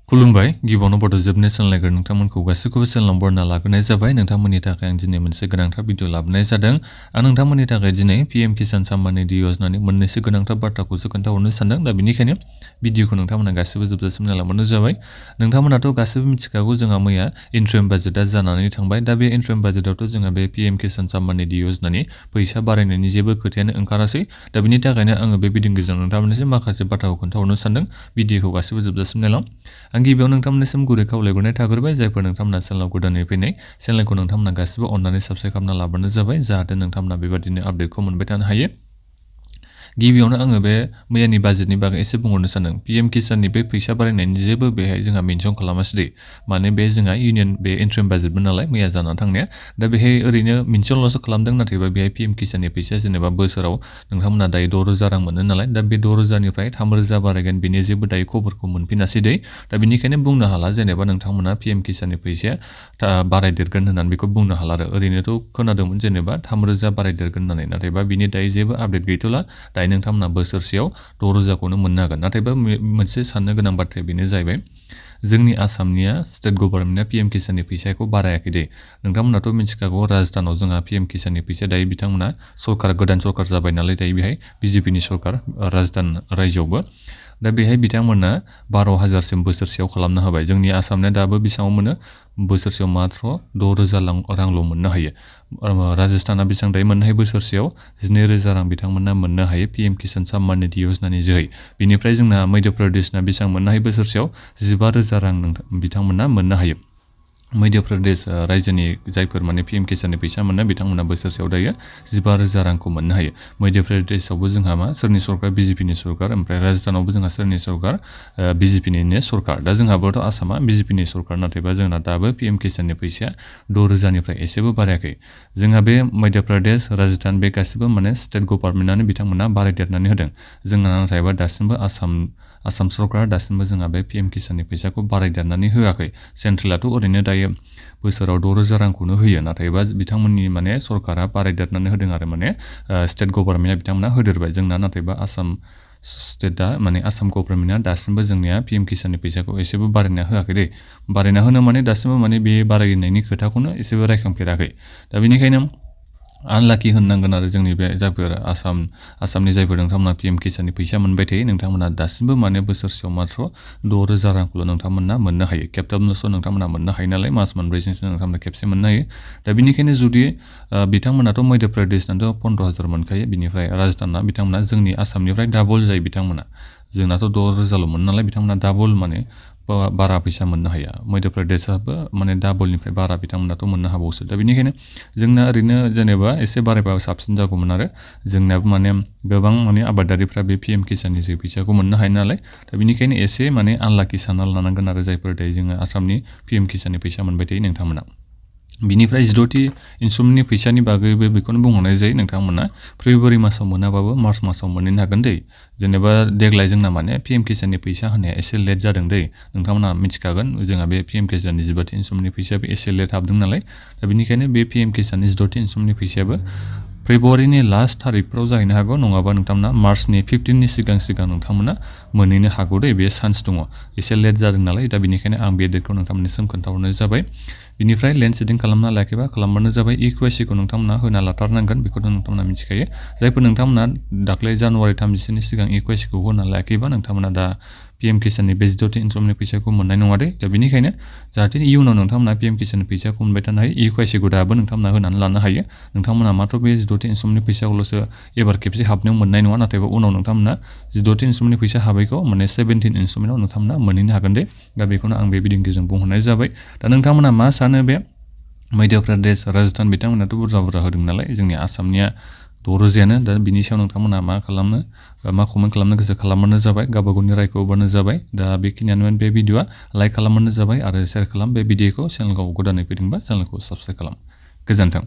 खुलुमबाय गिबियावनो बड'जेबनि चेनेलखौ नोंथांमोनखौ गासैखौबो चेनेलाव बरना लाग्रोनाय जाबाय। नोंथांमोननि थाखाय आं दिनै मोनसे गोनांथार भिडिअ लाबोनाय जादों। आं नोंथांमोननि थाखाय दिनै पीएम किसान सम्मान निधि योजनानि मोननैसो गोनांथार बाथ्राखौसो खोन्थाहरनो सानदों। दा बेनिखायनो भिडिअखौ नोंथांमोना गासैबो जोबजासिम नायलांबानो जाबाय। नोंथांमोनाथ' गासैबो मिथिखागौ जोंहा मैया इन्ट्रिम बाजेटआ जानानै थांबाय। दा बे इन्ट्रिम बाजेटआवथ' जोंहा बे पीएम किसान सम्मान निधि योजनानि फैसा बारायनायनि जेबो खोथायानो ओंखारासै। दा बेनि थाखायनो आङो बे भिडिअनि गेजेरजों नोंथांमोननिसिम माखासे बाथ्राखौ खोन्थाहरनो सानदों। भिडिअखौ गासैबो जोबजासिम नायलां। आं गिबियाव नोंथांमोननिसिम गुरै खावलायहरनाय थाग्रोबाय जायफोर नोंथांमोना चेनेलाव गोदानै फैनाय चेनेलखौ नोंथांमोना गासिबो अननानै साबस्क्राइब खालामना लाबानो जाबाय जाहाथे नोंथांमोना बेबादिनो आपडेटखौ मोनबाय थानो हायो। गिबियावनो आङो बे मैयानि बाजेटनि बागै एसे बुंहरनो सानदों। पीएम किसाननि बे फैसा बारायनायनि जेबो बेहाय जोंहा मेनसन खालामासै दे। माने बे जोंहा इउनियन बे इन्ट्रिम बाजेटमोन नालाय मैया जानानै थांनाया। दा बेहाय ओरैनो मेनसनल'सो खालामदों नाथायबा बेहाय पीएम किसाननि फैसाया जेनेबा बोसोराव नोंथांमोना दायो 6,000 रां मोनो नालाय। दा बे 6,000निफ्राय 3,000 बारायगोन बेनि जेबो दायो खबरखौ मोनफिनासै दे। दा बेनिखायनो बुंनो हाला जेनेबा नोंथांमोना पीएम किसाननि फैसाया बारायदेरगोन होननानै बेखौ बुंनो हाला आरो ओरैनोथ' खोनादोंमोन जेनेबा 3,000 बारायदेरगोन होननानै नाथायबा बिनि दायो जेबो आपडेट गैथ'ला। दायो नोंथांमोना बोसोरसेयाव 6,000खौनो मोननो हागोन। नाथायबा मोनसे साननो गोनां बाथ्राया बेनो जाहैबाय जोंनि आसामनिया स्टेट गभर्नमेन्टआ पीएम किसाननि फैसाखौ बारायाखै दे। नोंथांमोनाथ' मिथिखागौ राजस्थानाव जोंहा पीएम किसाननि फैसाया दायो बिथांमोना सरकार गोदान सरकार जाबाय नालाय दायो बेहाय बीजेपीनि सरकार राजस्थान रायजोआवबो। दा बेहाय बिथांमोना 12,000सिम बोसोरसेयाव खालामनो होबाय। जोंनि आसामनिया दाबो बेसेबां मोनो बोसोरसेयाव मात्र 6,000 रांल' मोननो हायो। राजस्थाना बेसेबां दायो मोननो हायो बोसोरसेयाव 12,000 रां बिथांमोना मोननो हायो पीएम किसान सम्मान निधि योजनानि जोहै। बिनिफ्राय जोंना मध्य प्रदेशना बेसेबां मोननो हायो बोसोरसेयाव 15,000 रां बिथांमोना मोननो हायो। मध्य प्रदेश रायजोनि जायफोर माने पीएम किसाननि फैसा मोनो बिथांमोना बोसोरसेयाव दायो 15,000 रांखौ मोननो हायो। मध्य प्रदेशआवबो जोंहा मा सोरनि सरकार बीजेपीनि सरकार ओमफ्राय राजस्थानावबो जोंहा सोरनि सरकार बीजेपीनिनो सरकार। दा जोंहाबोथ' आसामा बीजेपीनि सरकार नाथायबा जोंना दाबो पीएम किसाननि फैसाया 6,000निफ्राय एसेबो बारायाखै। जोंहा बे मध्य प्रदेश राजस्थान बे गासिबो माने स्टेट गभर्नमेन्टआनो बिथांमोना बारायदेरनानै होदों। जोंना नाथायबा दासिमबो आसाम सरकारा दासिमबो जोंहा बे पीएम किसाननि फैसाखौ बारायदेरनानै होआखै। सेन्ट्रेलाथ' ओरैनो दायो बोसोराव 6,000 रांखौनो होयो नाथायबा बिथांमोननि माने सरकारा बारायदेरनानै होदों आरो माने स्टेट गभर्नमेन्टआ बिथांमोना होदेरबाय। जोंना नाथायबा आसाम स्टेटआ माने आसाम गभर्नमेन्टआ दासिमबो जोंनिया पीएम किसाननि फैसाखौ एसेबो बारायना होआखै दे। बारायना होनो माने दासिमबो माने बे बारायनायनि खोथाखौनो एसेबो रायखांफेराखै। दा बेनिखायनो आनलाकि होननांगोन आरो जोंनि बे जायफोर आसामनि जायफोर नोंथांमोना पीएम किसाननि फैसा मोनबाय थायो नोंथांमोना दासिमबो माने बोसोरसेयाव मात्र 6,000 रांखौल' नोंथांमोना मोननो हायो। खेबथामल'सो नोंथांमोना मोननो हायो नालाय मास मोनब्रैजोंसो नोंथांमोना खेबसे मोननो हायो। दा बेनिखायनो जुदि बिथांमोनाथ' मध्य प्रदेशनाथ' 15,000 मोनखायो बिनिफ्राय राजस्थानना बिथांमोना जोंनि आसामनिफ्राय डाबल जायो बिथांमोना। जोंनाथ' 6,000ल' मोनो नालाय बिथांमोना डाबल माने बारा फैसा मोननो हाया। मध्य प्रदेशआबो माने डाबलनिफ्राय बारा बिथांमोनाथ' मोननो हाबावोसो। दा बेनिखायनो जोंना ओरैनो जेनेबा एसे बारायबा साबसिन जागौमोन आरो जोंनाबो माने गोबां माने आबादारिफ्रा बे पीएम किसाननि जे फैसाखौ मोननो हायो नालाय। दा बेनिखायनो एसे माने आनलाकि सानना लानांगोन आरो जायफोर दायो जोङो आसामनि पीएम किसाननि फैसा मोनबाय थायो नोंथांमोना। बिनिफ्राय 16थि इन्सुरेन्सनि फैसानि बागैबो बेखौनो बुंहरनाय जायो नोंथांमोना फेब्रुवारि मासाव मोनाबाबो मार्च मासाव मोनहैनो हागोन दै। जेनेबा देग्लाय जोंना माने पीएम किसाननि फैसा होनाया एसे लेट जादों दै। नोंथांमोना मिथिखागोन जोंहा बे पीएम किसाननि 15थि इन्सुरेन्सनि फैसायाबो एसे लेट हाबदों नालाय। दा बेनिखायनो बे पीएम किसाननि 16थि इन्सुरेन्सनि फैसायाबो फेब्रुवारिनि लास्ट थारिखफ्राव जाहैनो हागौ नङाबा नोंथांमोना मार्चनि 15नि सिगां नोंथांमोना मोनहैनो हागौ दे बे चान्स दङ। एसे लेट जादों नालाय दा बेनिखायनो आं बे डेटखौ नोंथांमोननिसिम खोन्थाहरनाय जाबाय। बिनिफ्राय लेन्ड सेटिं खालामना लायाखैबा खालामबानो जाबाय। इक्वेसिखौ नोंथांमोना होना लाथारनांगोन बेखौथ' नोंथांमोना मिथिखायो। जायफोर नोंथांमोना दाख्लै जानुवारि 30नि सिगां इक्वेसिखौ होना लायाखैबा नोंथांमोना दा पीएम किसाननि बे 16थि इन्सुरेन्सनि फैसाखौ मोननाय नङा दे। दा बेनिखायनो जाहाथे इयुनाव नोंथांमोना पीएम किसाननि फैसाखौ मोनबाय थानो हायो इक्वेसिखौ दाबो नोंथांमोना होनानै लानो हायो। नोंथांमोना मात्र बे 16थि इन्सुरेन्सनि फैसाखौल'सो एबार खेबसे हाबनायाव मोननाय नङा नाथायबा उनाव नोंथांमोना 16थि इन्सुरेन्सनि फैसा हाबैखौ माने 17 इन्सुरेन्सआव नोंथांमोना मोनहैनो हागोन दे। दा बेखौनो आं बे भिडिअनि गेजेरजों बुंहरनाय जाबाय। दा नोंथांमोना मा सानो बे मध्य प्रदेश राजस्थान बिथांमोनाथ' बुरजा होदों नालाय जोंनि आसामनिया 6,000आनो। दा बिनि सायाव नोंथांमोना मा खालामनो मा कमेन्ट खालामनो गोसो खालामबानो जाबाय। गावबा गावनि रायखौ होबानो जाबाय। दा बेखिनियानो बे भिडिअआ लाइक खालामबानो जाबाय आरो शेयार खालाम बे भिडिअखौ चेनेलखौ गोदानै फैदोंबा चेनेलखौ साबस्क्राइब खालाम। गोजोन्थों।